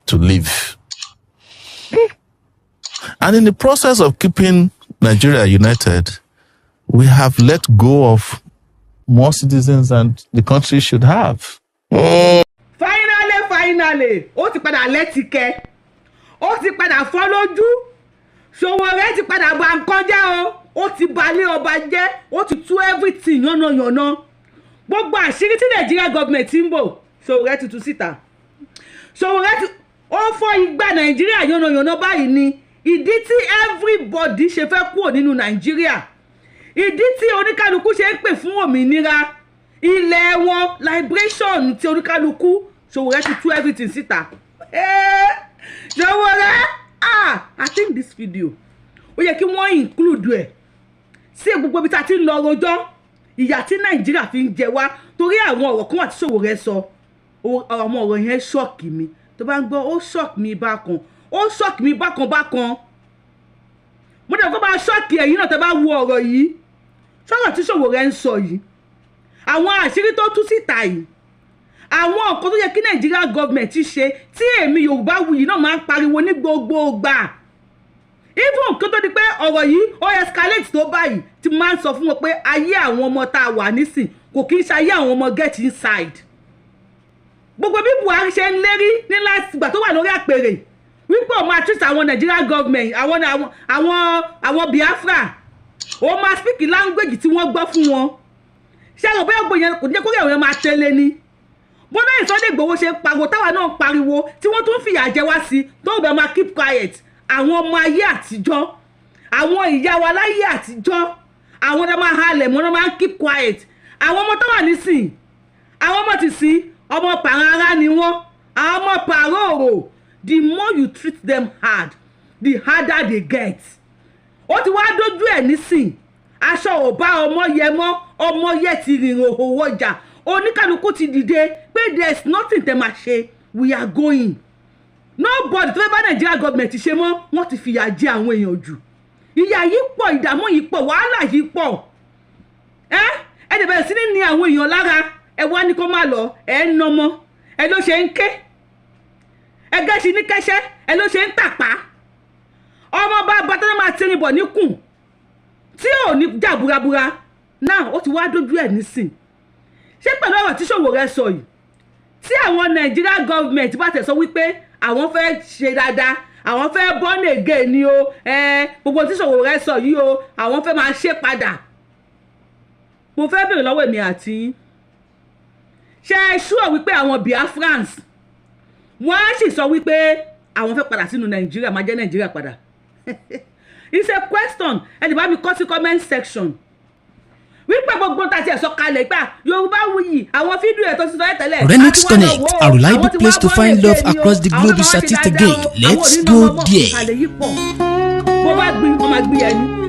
to live. And in the process of keeping Nigeria united, we have let go of more citizens than the country should have. Finally, ó ti padà lẹ́tìkẹ́, ó ti padà fọ́ lójú, Sowore ti padà bà nǹkan jẹ́ o, ó ti balẹ̀ ọba jẹ́, ó ti tú everything yánnayànna. Gbogbo àṣírí tí Nigeria government ń bò, Sowore ti tú síta. Sowore ti ó fọ́ Igba Nigeria yánnayànna báyìí ni ìdí tí everybody ṣe fẹ́ kúrò nínú Nigeria. Ìdí tí oníkálukú ṣe ń pè fún òmìnira ilẹ̀ wọn, liberation tí oníkálukú, Sowore ti tú everything síta. Sowore, I think this video ó yẹ kí wọ́n include ẹ̀ sí gbogbo ibi tá ti ń lọ rojọ́ ìyà tí Nàìjíríà fi ń jẹ wá torí àwọn ọ̀rọ̀ kan wà tí Sowore sọ. Àwọn ọ̀rọ̀ yẹn ṣọ́ọ̀kì mi. Tó bá ń gbọ́ ó ṣọ́ọ̀kì mi bákan. Ó ṣọ́ọ̀kì mi bákan. Mo dẹ̀ kó bá ṣọ́ọ̀kì ẹ̀yin náà tẹ́ bá wo ọ̀rọ̀ yìí. Sọ̀rọ̀ tí Sowore ń sọ yìí. Àwọn àṣírí tó tú síta yìí. Àwọn nǹkan tó yẹ kí Nigeria government ṣe tí èmi Yorùbáwùyí náà máa ń pariwo ní gbogbo ìgbà. Even kí tó di pé ọ̀rọ̀ yìí ó escalate tó báyìí tí máa ń sọ fún wọn pé ayé àwọn ọmọ tá a wà nísìn kò kí ń ṣe ayé àwọn ọmọ get inside. Gbogbo bí Buhari ṣe ń lérí ní láti ìgbà tó wà lórí àpèrè wípé ó máa treat àwọn Nigeria government àwọn Biafra ó máa speak language tí wọ́n gbọ́ fún wọn. Ṣé àwọn bẹ́ẹ̀ gbọ́ yẹn kò ní jẹ́ kó rí àwọn yẹn máa tẹ́lẹ̀ ni. Bọ́lá Sunday Igboho ṣe pariwo táwa náà pariwo tí wọ́n tún fìyà jẹ wá sí tó bẹ̀ máa keep quiet. Àwọn ọmọ ayé àtijọ́, àwọn ìyá wa láyé àtijọ́, àwọn ọmọ máa halẹ̀ mọ́ máa keep quiet. Àwọn ọmọ tó wà nísìn, àwọn ọmọ ti sí ọmọ pàrọ̀ ni wọ́n, àwọn ọmọ pàrọ̀ òrò. The more you treat them hard, the harder they get. Ó ti wá dójú ẹ̀ nísìn, aṣọ ò bá ọmọ yẹ mọ́, ọmọ yẹ ti rìnrìn òhòwò ọjà. Oníkálukú ti dìde pé there's nothing tẹ́ máa ṣe, we are going. Nobody tó fẹ́ bá Nigeria government ṣe mọ́, wọ́n ti fìyà jẹ àwọn èèyàn jù. Ìyà yìí pọ̀, ìdààmú yìí pọ̀, wàhálà yìí pọ̀. Ẹ dẹ̀ bẹ̀rẹ̀ sí ní àwọn èèyàn lára, ẹ wá ní kó má lọ, ẹ ń nọmọ, ẹ ló ṣe ń ké. Ẹ gẹ́ṣin ní kẹ́ṣẹ́, ẹ ló ṣe ń tàpá. Ọmọ bá bàtà máa tẹ̀yìn bọ̀ níkùn tí ò ní jà burabura. Náà ó ti wá dójú ẹ̀ nísìn. Ṣé pẹ̀lú ọ̀rọ̀ tí Sowore sọ yìí tí àwọn Nigeria government bá tẹ̀ sọ wípé àwọn fẹ́ ṣe dáadáa, àwọn fẹ́ born again ni o, gbogbo tí Sowore sọ yìí o, àwọn fẹ́ máa ṣe padà. Mo fẹ́ bèrè lọ́wọ́ èmi àti ṣé ẹ ṣúọ̀ wípé àwọn Biafrans wọ́n á sì sọ wípé àwọn fẹ́ padà sínú Nigeria, máa jẹ́ Nigeria padà? It's a question. Ẹ lè bá mi kọ sí comment section. Wípé gbogbo ta ti ẹ̀ sọ kalẹ̀ gbà Yorùbáwùyí àwọn fídíò ẹ̀ tó ti sọ ẹ̀ tẹ́lẹ̀. Renix Connect, a reliable place to find love across the globe is at it again. Let's go there. Bó bá gbin, wọ́n máa gbin ẹni.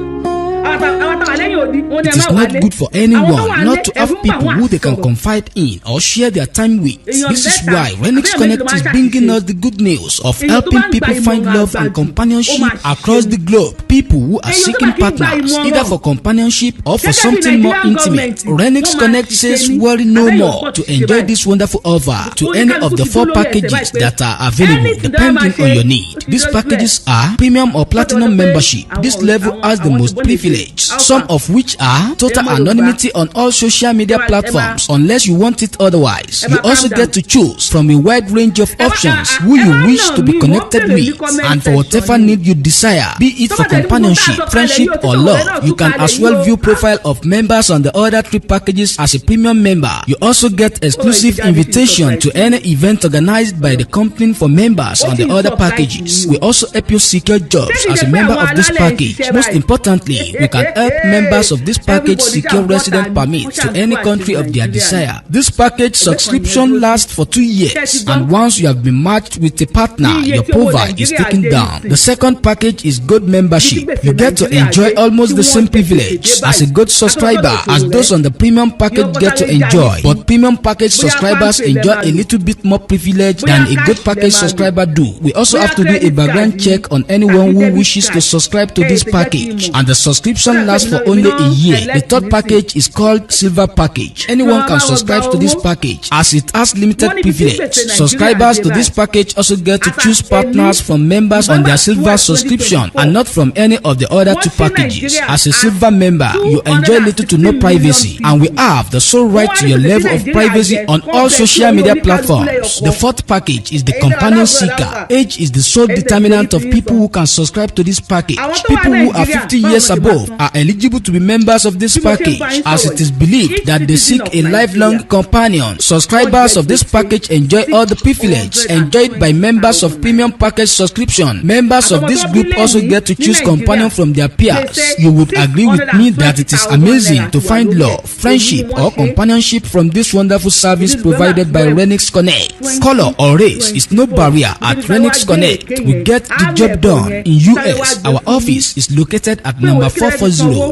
It is not good for anyone not to have people who they can confide in or share their time with. This is why Renix Connect is bringing us the good news of helping people find love and companionship across the globe. People who are seeking partners, either for companionship or for something more intimate. Renix Connect says worry no more to enjoy this wonderful offer to any of the 4 packages that are available depending on your need. These packages are premium or platinum membership. This level has the most privilege, some of which are total anonymity on all social media platforms unless you want it otherwise. You also get to choose from a wide range of options who you wish to be connected with, and for whatever need you desire, be it for companionship, friendship or love. You can as well view profile of members on the other 3 packages as a premium member. You also get exclusive invitation to any event organized by the company for members on the other packages. We also help you secure jobs as a member of this package. Most importantly, we can help members of this package secure resident permits to any country of their desire. This package subscription lasts for 2 years, and once you have been matched with a partner, your profile is taken down. The second package is Gold membership. You get to enjoy almost the same privilege as a Gold subscriber as those on the premium package get to enjoy, but premium package subscribers enjoy a little bit more privilege than a Gold package subscriber do. We also have to do a background check on anyone who wishes to subscribe to this package, and the subscription subscription lasts for only a year. The third package is called Silver Package. Anyone can subscribe to this package as it has limited privilege. Subscribers to this package also get to choose partners from members on their Silver subscription and not from any of the other two packages. As a Silver member, you enjoy little to no privacy, and we have the sole right to your level of privacy on all social media platforms. The fourth package is the Companion Seeker. Age is the sole determinant of people who can subscribe to this package. People who are 50 years above are eligible to be members of this package, as it is believed that they seek a lifelong companion. Subscribers of this package enjoy all the privileges enjoyed by members of premium package subscription. Members of this group also get to choose companion from their peers. You would agree with me that it is amazing to find love, friendship, or companionship from this wonderful service provided by Renix Connect. Color or race is no barrier at Renix Connect. We get the job done. In US, our office is located at number 440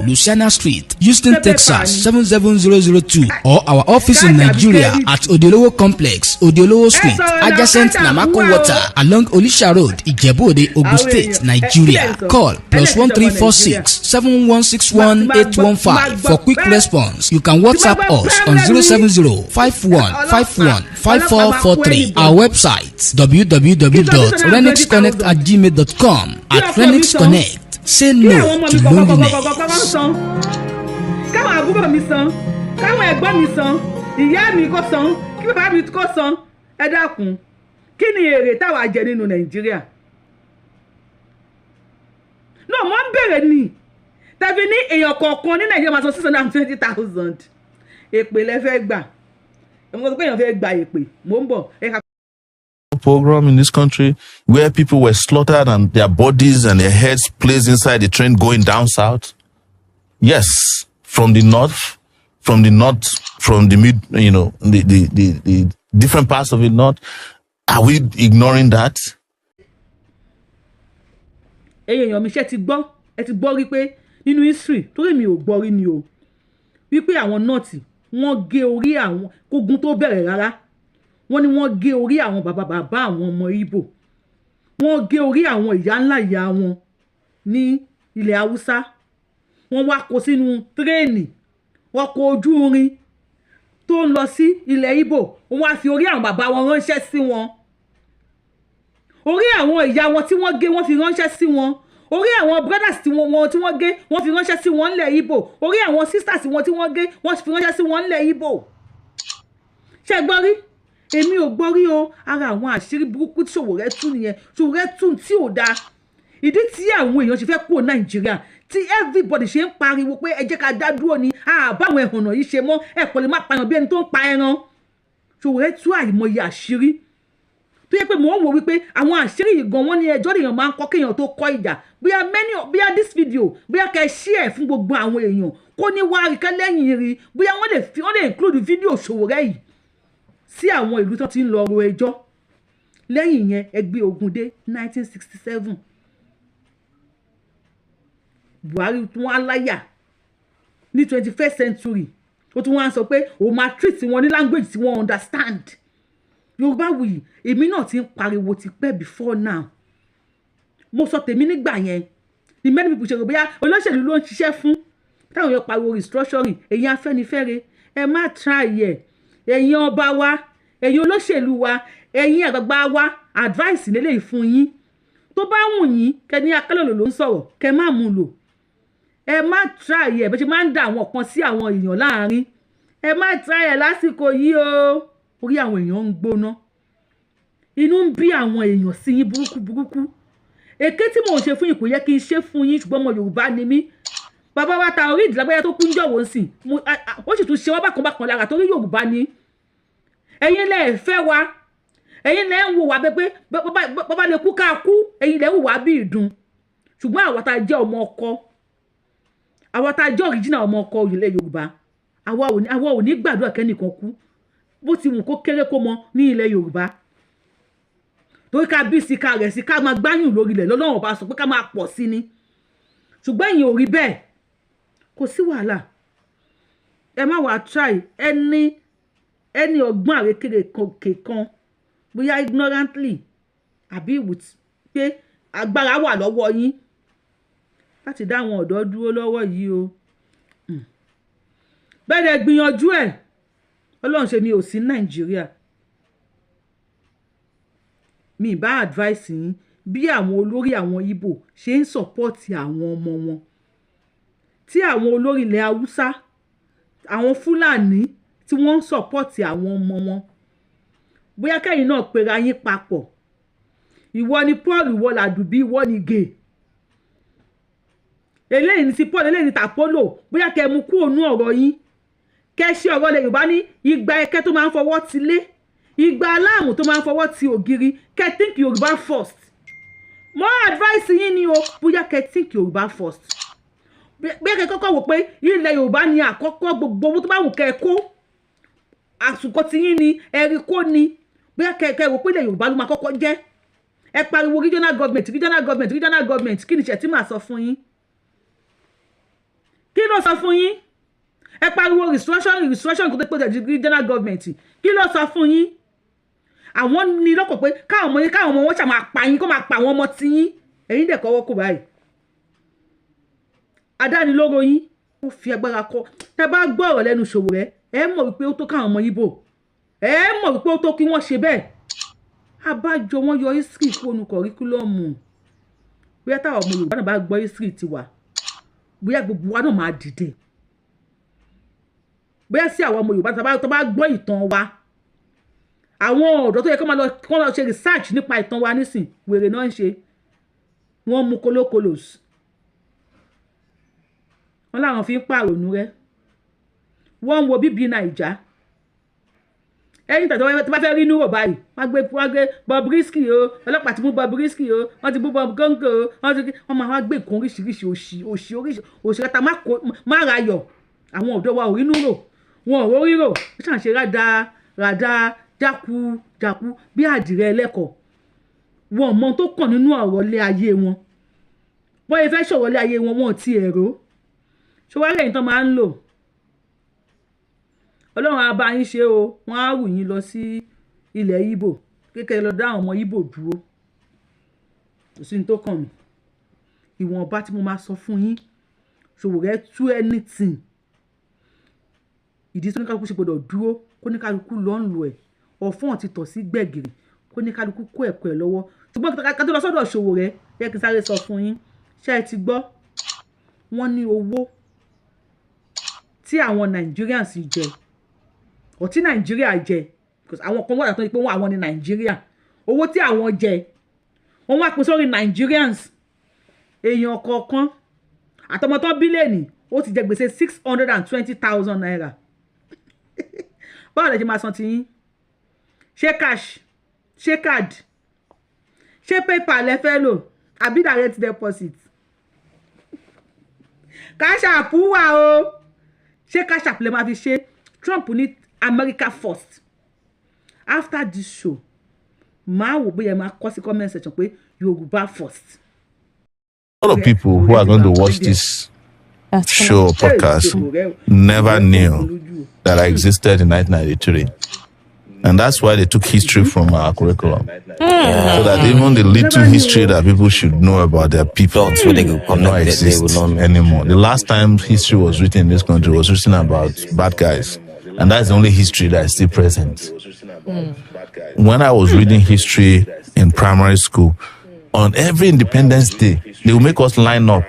Louisiana Street, Houston, Texas 77002, or our office in Nigeria at Odiolowo Complex, Odiolowo Street, adjacent Namako Water, along Olisha Road, Ijebu-Ode, Ogun State, Nigeria. Call +1346 7161 815 for quick response. You can WhatsApp us on 070 5151 5443. Our website www.renixconnect@gmail.com. At Renix Connect, say no to loneliness. Káwọn àbúrò mi san, káwọn ẹ̀gbọ́n mi san, ìyá mi kò san, kí bàbá mi kò san. Ẹ dákun, kí ni èrè táwa jẹ nínú Nàìjíríà? No, mo ń bèrè ni. Tàbí ní èèyàn kọ̀ọ̀kan ní Nàìjíríà máa san 620,000. Èpè lẹ fẹ́ gbà. Mo sọ pé èèyàn fẹ́ gba èpè. Mo ń bọ̀. Program in this country where people were slaughtered and their bodies and their heads placed inside the train going down south. Yes, from the north, from the mid, the different parts of the north. Are we ignoring that? Èèyàn mi ṣe ti gbọ́, ẹ ti gbọ́ rí pé nínú history torí mi ò gbọ́ rí ni o. Wípé àwọn nọ́ọ̀tì wọ́n gé orí àwọn kógun tó bẹ̀rẹ̀ rárá. Wọ́n ní wọ́n gé orí àwọn bàbá àwọn ọmọ Ìgbò. Wọ́n gé orí àwọn ìyá ńlá ìyá wọn ní ilẹ̀ Haúsá. Wọ́n wá kó sínú tírèènì. Wọ́n kó ojú irin tó ń lọ sí ilẹ̀ Ìgbò. Wọ́n wá fi orí àwọn bàbá wọn ránṣẹ́ sí wọn. Orí àwọn ìyá wọn tí wọ́n gé wọ́n fi ránṣẹ́ sí wọn. Orí àwọn brothers tí wọ́n gé wọ́n fi ránṣẹ́ sí wọn nílẹ̀ Ìgbò. Orí àwọn sisters wọn tí wọ́n gé wọ́n fi ránṣẹ́ sí wọn nílẹ̀ Ìgbò. Ṣé gbọ́ rí? Èmi ò gbọ́ rí o. Ara àwọn àṣírí burúkú tí Sowore tú nìyẹn. Sowore tú tí ò dáa. Ìdí tí àwọn èèyàn ṣe fẹ́ kúrò Nàìjíríà tí everybody ṣe ń pariwo pé ẹ jẹ́ ká dá dúró ni àbáwọn ẹ̀hànnà yìí ṣe mọ́ ẹ kò lè má pààyàn bí ẹni tó ń pa ẹran. Sowore tú àìmọye àṣírí tó yẹ pé mò ń wò wípé àwọn àṣírí yìí gan wọ́n ní ẹjọ́ lèèyàn máa ń kọ́ kéèyàn tó kọ́ ìjà bóyá this video bóyá kẹ́ share fún gbogbo àwọn èèyàn kó ní wá rí kẹ́ lẹ́yìn rí bóyá wọ́n lè include fídíò Sowore yìí sí àwọn ìlú tó ti ń lọ ro ẹjọ́. Lẹ́yìn yẹn ẹgbẹ́ ogun dé 1967 Buhari tún wá láyà ní 21st century ó tún wá sọ pé ó máa treat wọn ní language tí wọ́n understand. Yorùbá wuyì èmi náà ti ń pariwo ti pẹ́ before now. Mo sọ tèmi nígbà yẹn ni many people ṣe rò bóyá olóṣèlú ló ń ṣiṣẹ́ fún táwọn yóò pariwo restructuring ẹ̀yin Afẹ́nifẹ́re ẹ má try ẹ̀ ẹ̀yin ọba wa ẹ̀yin olóṣèlú wa ẹ̀yin àgbàgbà wa advice lélẹ́yìí fún yín tó bá wù yín kẹ́ni akálòlò ló ń sọ̀rọ̀ kẹ́ má mú lò ẹ má try ẹ̀ bẹ́ẹ̀ ṣe máa ń dà àwọn kan sí àwọn èèyàn láàrin ẹ má try ẹ̀ lásìkò yìí o. Orí àwọn èèyàn ń gbóná inú ń bí àwọn èèyàn sí yín burúkú èké tí mò ń ṣe fún yín kò yẹ kí n ṣe fún yín ṣùgbọ́n ọmọ Yorùbá ni mí. Bàbá wa ta orí ìdílágbáyà tó kún jọ̀wọ́ ń sìn ó sì tún ṣe wá bákan lára torí Yorùbá ni. Ẹ̀yin lẹ fẹ́ wa ẹ̀yin lẹ ń wò wá pé bàbá lè kú ká kú ẹ̀yin lẹ ń wò wá bí ìdun ṣùgbọ́n àwa tá jẹ́ ọmọ ọkọ àwa tá jẹ́ original ọmọ ọkọ ilẹ̀ Yorùbá àwa ò ní gbàdúrà kẹ́nìkan kú bó ti wù kó kéré kó mọ ní ilẹ̀ Yorùbá torí ká bí sí ká rẹ̀ sí ká máa gbáyùn lórí ilẹ̀ lọ́lọ́run bá sọ pé ká máa pọ̀ sí ni ṣùgbọ́n ẹ̀yin ò rí bẹ́ẹ̀ kò sí wàhálà ẹ má wàá try ẹni ọgbọ́n àrékèrè kan bóyá ignorantly àbí with pé agbára wà lọ́wọ́ yín láti dá àwọn ọ̀dọ́ dúró lọ́wọ́ yìí o. Bẹ́ẹ̀ gbìyànjú ẹ̀ Ọlọ́run ṣe mi ò sí Nàìjíríà. Mi bá advice yín bí àwọn olórí àwọn Ìgbò ṣe ń sọ̀pọ́ọ̀tì àwọn ọmọ wọn. Tí àwọn olórí ilẹ̀ Haúsá, àwọn Fúlàní tí wọ́n ń sọ̀pọ́ọ̀tì àwọn ọmọ wọn. Bóyá kẹ́yìn náà pera yín papọ̀. Ìwọ ni Paul, ìwọ làdùbí, ìwọ ni gay. Eléyìí ni ti Paul, eléyìí ni tàpólò. Bóyá kẹ́ mú kúrò nú ọ̀rọ̀ yín. Kẹ́ ṣe ọ̀rọ̀ ilẹ̀ Yorùbá ní igba ẹkẹ tó máa ń fọwọ́ ti lé. Igba aláàmù tó máa ń fọwọ́ ti ògiri. Kẹ́ think Yorùbá first. Mo advice yín ni o, bóyá kẹ́ think Yorùbá first. Bóyá kẹ́ kọ́kọ́ wò pé ilẹ̀ Yorùbá ni àkọ́kọ́ gbogbo owó tó bá wù kẹ́ kó. Àsùkò tí yín ni ẹ̀rí kó ni. Bóyá kẹ́ wò pé ilẹ̀ Yorùbá ló máa kọ́kọ́ jẹ́. Ẹ pariwo regional government kí ni ṣe tí màá sọ fún yín? Kí ló sọ fún yín? Ẹ pariwo restoration kó tó pé regional government kí ló sọ fún yín? Àwọn ní lọ́kọ̀ pé káwọn ọmọ wọn ṣà máa pa yín kó máa pa àwọn ọmọ tí yín. Ẹ̀yin dẹ̀ kọ́wọ́ kò báyìí. Adánilóró yín ó fi agbára kọ́. Tẹ́ bá gbọ́ ọ̀rọ̀ lẹ́nu Sowore ẹ mọ̀ wípé ó tó káwọn ọmọ Ìgbò. Ẹ mọ̀ wípé ó tó kí wọ́n ṣe bẹ́ẹ̀. Abájọ wọn yọ history fóònù kọ̀ríkúlọ́ọ̀mù. Bóyá táwọn ọmọ Yorùbá náà bá gbọ́ history tiwa. Bóyá gbogbo wa náà máa dìde. Bóyá sí àwọn ọmọ Yorùbá tó bá gbọ́ ìtàn wa. Àwọn ọ̀dọ́ tó yẹ kó lọ ṣe research nípa ìtàn wa nísìn wèrè náà ń ṣe. Wọ́n mú kólókòlòs. Wọ́n láwọn fi ń pàrònú rẹ̀. Wọ́n ń wo bíbí Nàìjà. Ẹni tàbí tó bá fẹ́ rí inú rò báyìí wọ́n gbé Bobrisky o, ọlọ́pàá ti mú Bobrisky o, wọ́n ti mú Bob Gongo o, wọ́n máa wá gbé nǹkan oríṣiríṣi òṣì kẹta má rayọ̀. Àwọn ọ̀dọ́ wa ò rí inú rò, wọn ò rórí rò, ó ṣàǹṣe rádá jákú bí àdìrẹ ẹlẹ́kọ̀ọ́. Wọn mọ tó kàn nínú ọ̀rọ̀ ilé ayé wọn. Wọ́n yẹ fẹ́ sọ̀rọ̀ ilé ayé wọn, wọn ò ti ẹ̀rọ. Ṣé wàá lẹ́yìn tán máa ń lò? Ọlọ́run á bá yín ṣe o, wọ́n á rù yín lọ sí ilẹ̀ Ìgbò kékeré lọ dá àwọn ọmọ Ìgbò dúró. Kò sí ní tó kàn mí. Ìwọ̀nba tí mo máa sọ fún yín Sowore tú anything. Ìdí tí oníkálukú ṣe gbọdọ̀ dúró kó ní kálukú lọ ń lo ẹ̀. Ọ̀fọ́n ti tọ̀ sí gbẹ̀gìrì kó ní kálukú kó ẹ̀kọ́ ẹ̀ lọ́wọ́. Ṣùgbọ́n ká tó lọ sọ́dọ̀ Sowore yẹ kí n sáré sọ fún yín. Ṣé ẹ ti gbọ́? Wọ́n ní owó tí àwọn Nigerians jẹ. Ọtí Nàìjíríà jẹ because àwọn kan wà tó ní pé àwọn ní Nàìjíríà owó tí àwọn jẹ wọ́n wá pín sórí Nigerians èèyàn kọ̀ọ̀kan àtọmọtọ́ bílíọ̀nù ó ti jẹ gbèsè 620,000 naira. Báwo lẹ ṣe máa san ti yín? Ṣé cash, ṣé card, ṣé PayPal lẹ fẹ́ lò àbí direct deposit? Cash app wà o. Ṣé cash app lè máa fi ṣe? Trump ní America first. After this show, máa wò bóyá máa kọ sí comment section pé Yorùbá first. A lot of people who are going to watch this show or podcast never knew that I existed in 1993. And that's why they took history from our curriculum. So that even the little history that people should know about their people will not exist anymore. The last time history was written in this country was written about bad guys. And that's the only history that is still present. When I was reading history in primary school, on every Independence Day, they will make us line up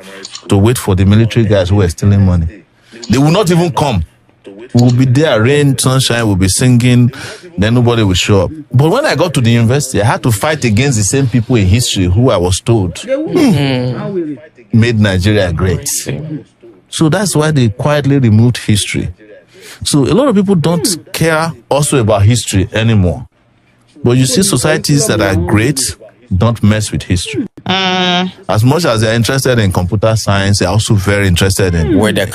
to wait for the military guys who were stealing money. They will not even come. We will be there, rain, sunshine, we'll be singing, then nobody will show up. But when I got to the university, I had to fight against the same people in history who I was told made Nigeria great. So that's why they quietly removed history. So a lot of people don't care also about history anymore. But you see societies that are great don't mess with history. As much as they're interested in computer science, they're also very interested in where they're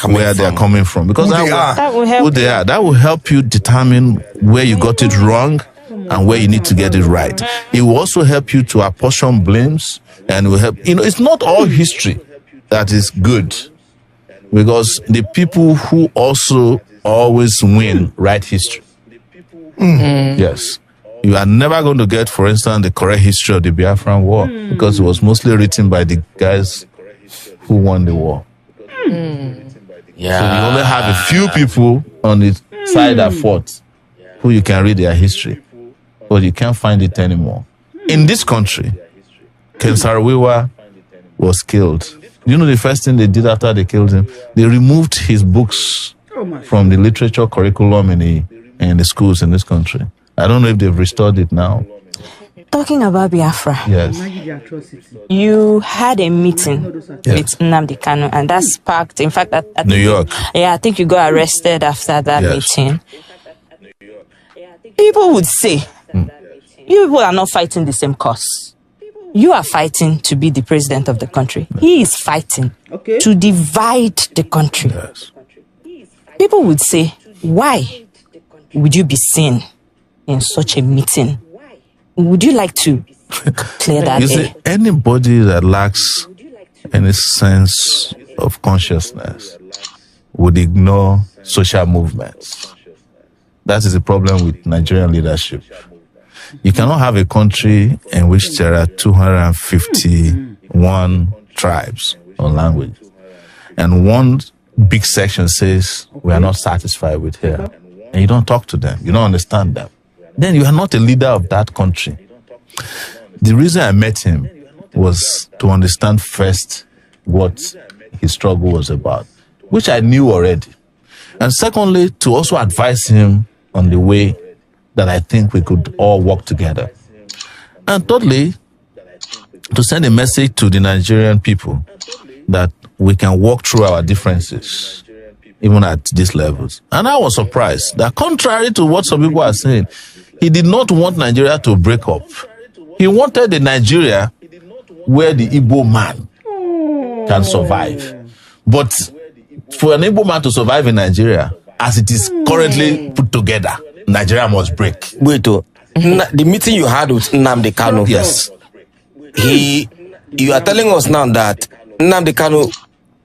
coming from. Because that will help you determine where you got it wrong and where you need to get it right. It will also help you to apportion blames and will help. It's not all history that is good, because the people who also always win write history. Yes. You are never going to get, for instance, the correct history of the Biafran War because it was mostly written by the guys who won the war. Yeah. So you only have a few people on the side that fought who you can read their history, but you can't find it anymore. In this country, Ken Saro-Wiwa was killed. You know the first thing they did after they killed him? They removed his books from the literature curriculum in the schools in this country. I don't know if they've restored it now. Talking about Biafra, Yes. you had a meeting with Nnamdi Kanu, and that sparked, in fact, I New York. I think you got arrested after that Yes. meeting. People would say, you people are not fighting the same cause. You are fighting to be the president of the country. He is fighting to divide the country. Yes. People would say, why would you be seen in such a meeting? Would you like to clear that You air? see, anybody that lacks any sense of consciousness would ignore social movements. That is the problem with Nigerian leadership. You cannot have a country in which there are 251 tribes or languages, and one big section says, we are not satisfied with here, and you don't talk to them, you don't understand them. Then you are not a leader of that country. The reason I met him was to understand first what his struggle was about, which I knew already. And secondly, to also advise him on the way that I think we could all work together. And thirdly, to send a message to the Nigerian people that we can walk through our differences, even at these levels. And I was surprised that contrary to what some people are saying, he did not want Nigeria to break up. He wanted a Nigeria where the Igbo man can survive. But for an Igbo man to survive in Nigeria, as it is currently put together, Nigeria must break. Wait, the meeting you had with Nnamdi Kanu. Yes. You are telling us now that Nnamdi Kanu,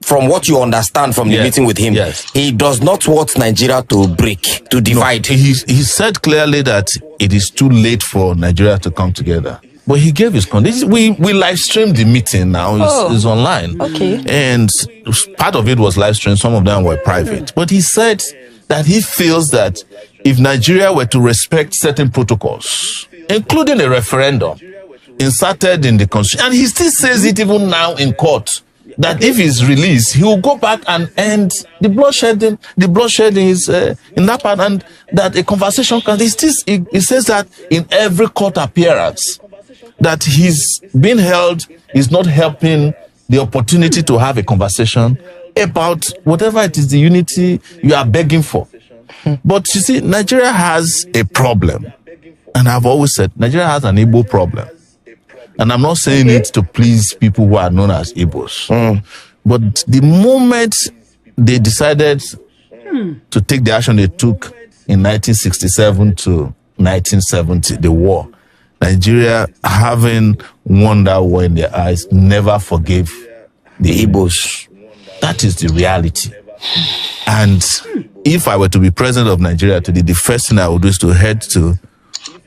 from what you understand from the meeting with him, he does not want Nigeria to break, to divide. No, he said clearly that it is too late for Nigeria to come together. But he gave his conditions. We live streamed the meeting now. It's online. Okay. And part of it was live streamed. Some of them were private. But he said that he feels that if Nigeria were to respect certain protocols, including a referendum inserted in the constitution, and he still says it even now in court, that if he's released, he will go back and end the bloodshed. The bloodshed is in that part, and that a conversation can. He says that in every court appearance, that he's being held is not helping the opportunity to have a conversation about whatever it is, the unity you are begging for. But you see, Nigeria has a problem, and I've always said Nigeria has an Igbo problem. And I'm not saying it to please people who are known as Igbos. But the moment they decided to take the action they took in 1967 to 1970, the war, Nigeria, having won that war in their eyes, never forgave the Igbos. That is the reality. And if I were to be president of Nigeria today, the first thing I would do is to head to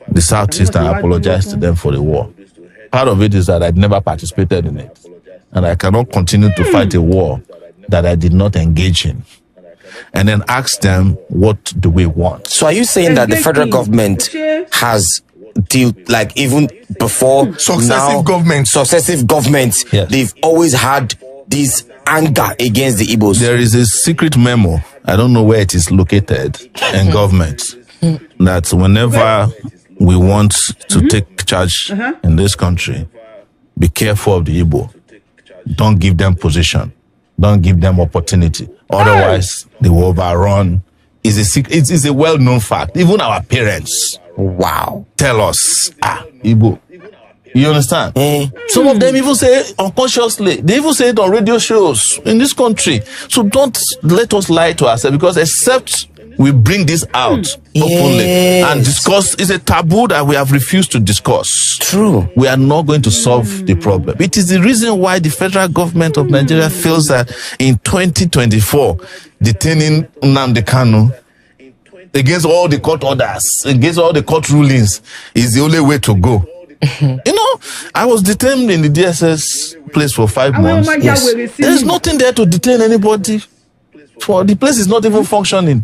the Southeast and apologize to them for the war. Part of it is that I'd never participated in it. And I cannot continue to fight a war that I did not engage in. And then ask them, what do we want? So are you saying that the federal government has like even before successive governments, they've always had this anger against the Igbos? There is a secret memo, I don't know where it is located, in government, that whenever we want to take charge in this country, be careful of the Igbo. Don't give them position. Don't give them opportunity. Otherwise, they will overrun. It's a well-known fact. Even our parents, tell us, Igbo. You understand? Some of them even say unconsciously. They even say it on radio shows in this country. So don't let us lie to ourselves, because except we bring this out openly and discuss, it's a taboo that we have refused to discuss. True. We are not going to solve the problem. It is the reason why the federal government of Nigeria feels that in 2024, detaining Nnamdi Kanu against all the court orders, against all the court rulings, is the only way to go. You know, I was detained in the DSS place for 5 months. Yes. There's nothing there to detain anybody. For the place is not even functioning.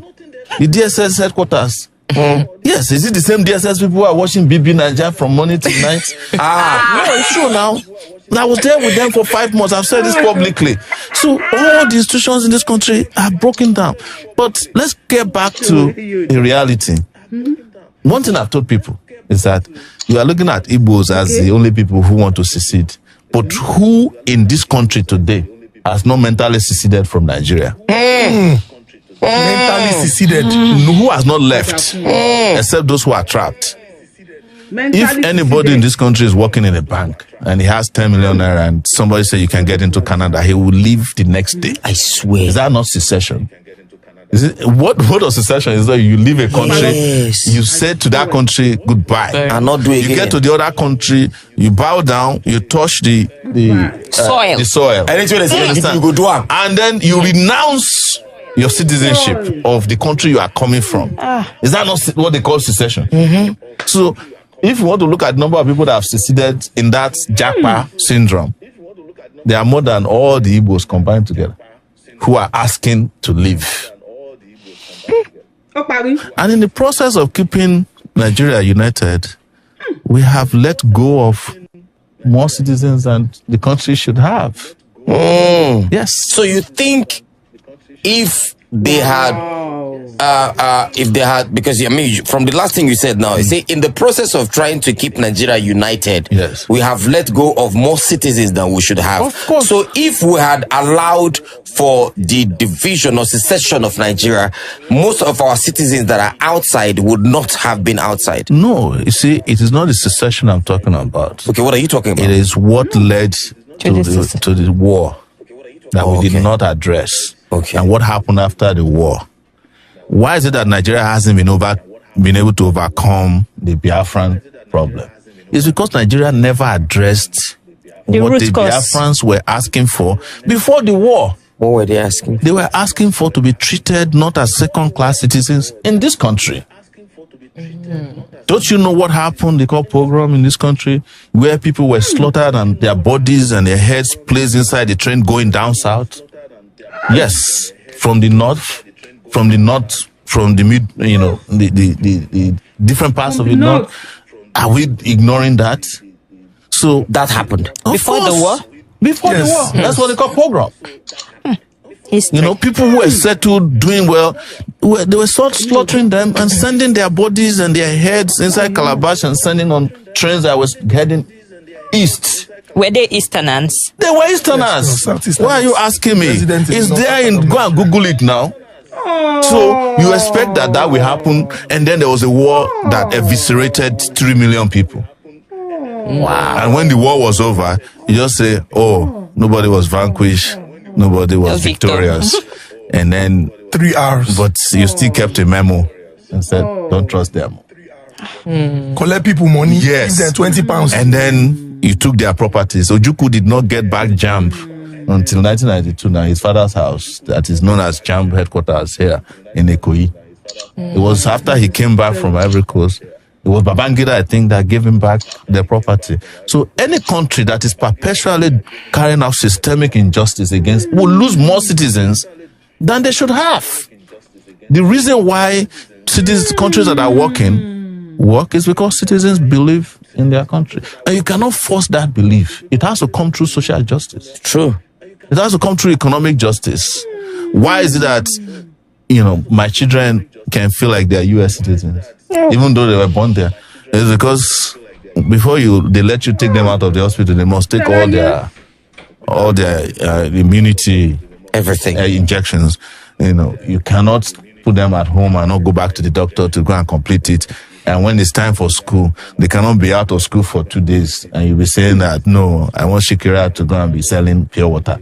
The DSS headquarters. Yes, is it the same DSS people who are watching BB Nigeria from morning to night? No, it's true now. I was there with them for 5 months. I've said this publicly. So all the institutions in this country are broken down. But let's get back to a reality. One thing I've told people is that you are looking at Igbos as the only people who want to secede. But who in this country today has not mentally seceded from Nigeria? Mentally seceded. Who has not left, except those who are trapped? If anybody in this country is working in a bank and he has 10 million naira and somebody say you can get into Canada, he will leave the next day. I swear. Is that not secession? Is it, what of secession is that you leave a country, you say to that country goodbye, and not do it again. You get to the other country, you bow down, you touch the soil, and then you renounce your citizenship of the country you are coming from. Is that not what they call secession? So, if you want to look at the number of people that have seceded in that Japa syndrome, there are more than all the Igbos combined together who are asking to leave. And in the process of keeping Nigeria united, we have let go of more citizens than the country should have. Yes. So you think if they had, because I mean, from the last thing you said now, you say in the process of trying to keep Nigeria united, yes, we have let go of more citizens than we should have. Of course. So if we had allowed for the division or secession of Nigeria, most of our citizens that are outside would not have been outside. No, you see, it is not the secession I'm talking about. Okay, what are you talking about? It is what led to the war that we did not address. Okay. And what happened after the war? Why is it that Nigeria hasn't been able to overcome the Biafran problem? It's because Nigeria never addressed what the Biafrans were asking for before the war. What were they asking? They were asking for to be treated not as second-class citizens in this country. Don't you know what happened? They call pogrom in this country, where people were slaughtered and their bodies and their heads placed inside the train going down south? Yes, from the north, from the mid, the different parts of the north. Are we ignoring that? So that happened before the war. Before the war, that's what they call pogrom. History. You know, people who were settled, doing well, they were slaughtering them and sending their bodies and their heads inside Calabash and sending on trains that was heading east. Were they Easterners? They were Easterners. Why are you asking me? It's there in, go and Google it now. So you expect that will happen, and then there was a war that eviscerated 3 million people. Wow. And when the war was over, you just say, oh, nobody was vanquished, nobody was victorious. And then 3 hours. But you still kept a memo and said, don't trust them. Collect people money, yes, give them 20 pounds. And then you took their properties. Ojukwu did not get back JAMB until 1992. Now his father's house, that is known as JAMB headquarters here in Ikoyi. It was after he came back from Ivory Coast. It was Babangida, I think, that gave him back their property. So any country that is perpetually carrying out systemic injustice against will lose more citizens than they should have. The reason why countries that are work is because citizens believe in their country. And you cannot force that belief. It has to come through social justice. True. It has to come through economic justice. Why is it that, my children can feel like they are US citizens, even though they were born there? It's because before they let you take them out of the hospital, they must take all their immunity, everything, injections. You cannot put them at home and not go back to the doctor to go and complete it. And when it's time for school, they cannot be out of school for 2 days. And you'll be saying that, no, I want Shikira to go and be selling pure water.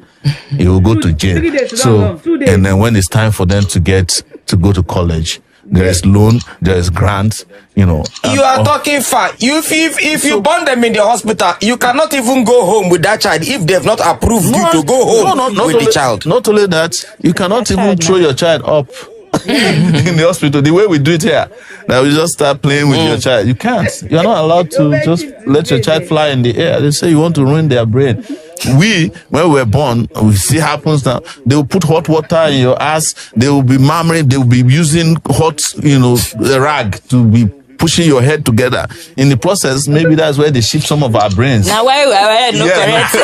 He will go to jail. And then when it's time for them to go to college, there is loan, there is grant, You are talking far. If you born them in the hospital, you cannot even go home with that child if they've not approved you to go home with the child. Not only that, you cannot even throw your child up. in the hospital. The way we do it here, that we just start playing with your child. You can't. You're not allowed to just let your child fly in the air. They say you want to ruin their brain. We, when we were born, we see happens now. They will put hot water in your ass. They will be murmuring. They will be using hot, a rag to be pushing your head together. In the process, maybe that's where they shift some of our brains. Now, why no correct?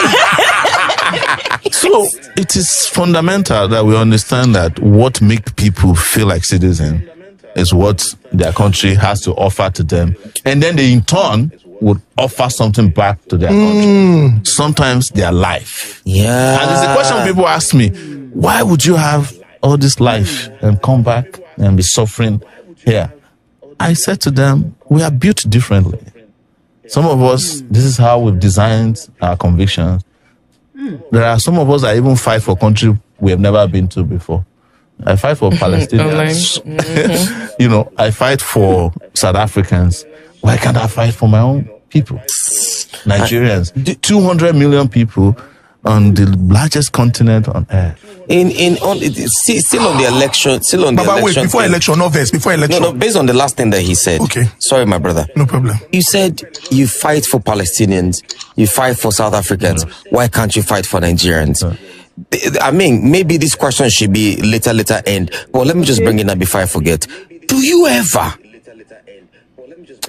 So it is fundamental that we understand that what makes people feel like citizens is what their country has to offer to them. And then they in turn would offer something back to their country. Sometimes their life. Yeah. And it's a question people ask me, why would you have all this life and come back and be suffering here? I said to them, we are built differently. Some of us, this is how we've designed our convictions. There are some of us that even fight for country we have never been to before. I fight for Palestinians. I fight for South Africans. Why can't I fight for my own people? Nigerians. 200 million people on the largest continent on earth. Still on the election. But wait, before election, not verse, before election. No, based on the last thing that he said. Okay. Sorry, my brother. No problem. You said you fight for Palestinians, you fight for South Africans. Why can't you fight for Nigerians? I mean, maybe this question should be later end. But let me just bring it up before I forget. Do you ever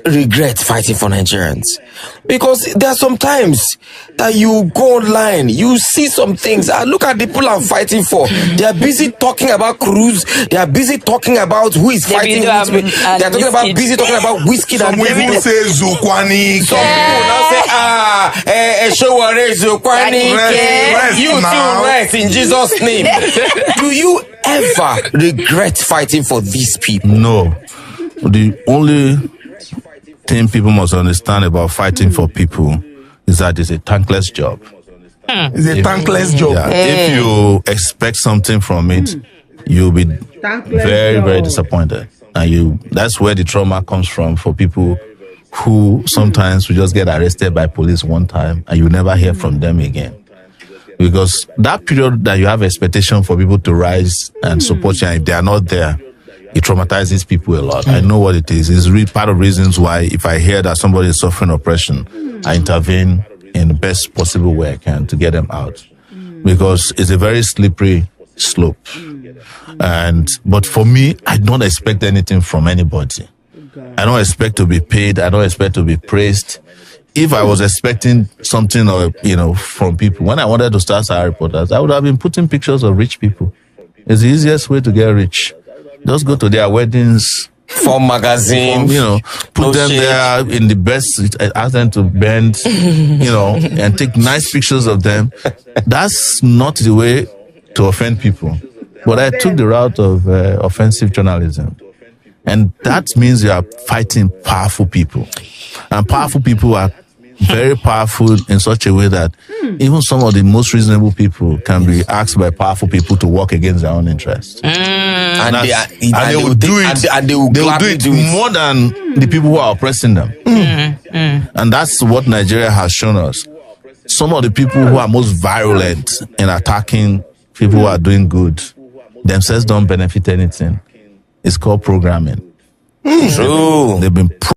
regret fighting for Nigerians? Because there are some times that you go online, you see some things. Look at the people I'm fighting for. They are busy talking about cruise. They are busy talking about who is fighting. They are busy talking about whiskey. Some people say Zukwani. Some people now say, Sowore, Zukwani. You too, rest in Jesus' name. Do you ever regret fighting for these people? No. The only thing people must understand about fighting for people is that it's a thankless job. It's a thankless job. Yeah, if you expect something from it, you'll be very, very disappointed. And that's where the trauma comes from for people who sometimes will just get arrested by police one time and you never hear from them again. Because that period that you have expectation for people to rise and support you, and if they are not there, it traumatizes people a lot. I know what it is. It's really part of reasons why if I hear that somebody is suffering oppression, I intervene in the best possible way I can to get them out. Because it's a very slippery slope. But for me, I don't expect anything from anybody. I don't expect to be paid. I don't expect to be praised. If I was expecting something from people, when I wanted to start Sahara Reporters, I would have been putting pictures of rich people. It's the easiest way to get rich. Just go to their weddings. Form magazine. Put them there in the best, ask them to bend, and take nice pictures of them. That's not the way to offend people. But I took the route of offensive journalism. And that means you are fighting powerful people. And powerful people are very powerful in such a way that even some of the most reasonable people can be asked by powerful people to work against their own interests. And they will do it more than the people who are oppressing them. And that's what Nigeria has shown us. Some of the people who are most virulent in attacking people who are doing good themselves don't benefit anything. It's called programming. True. They've been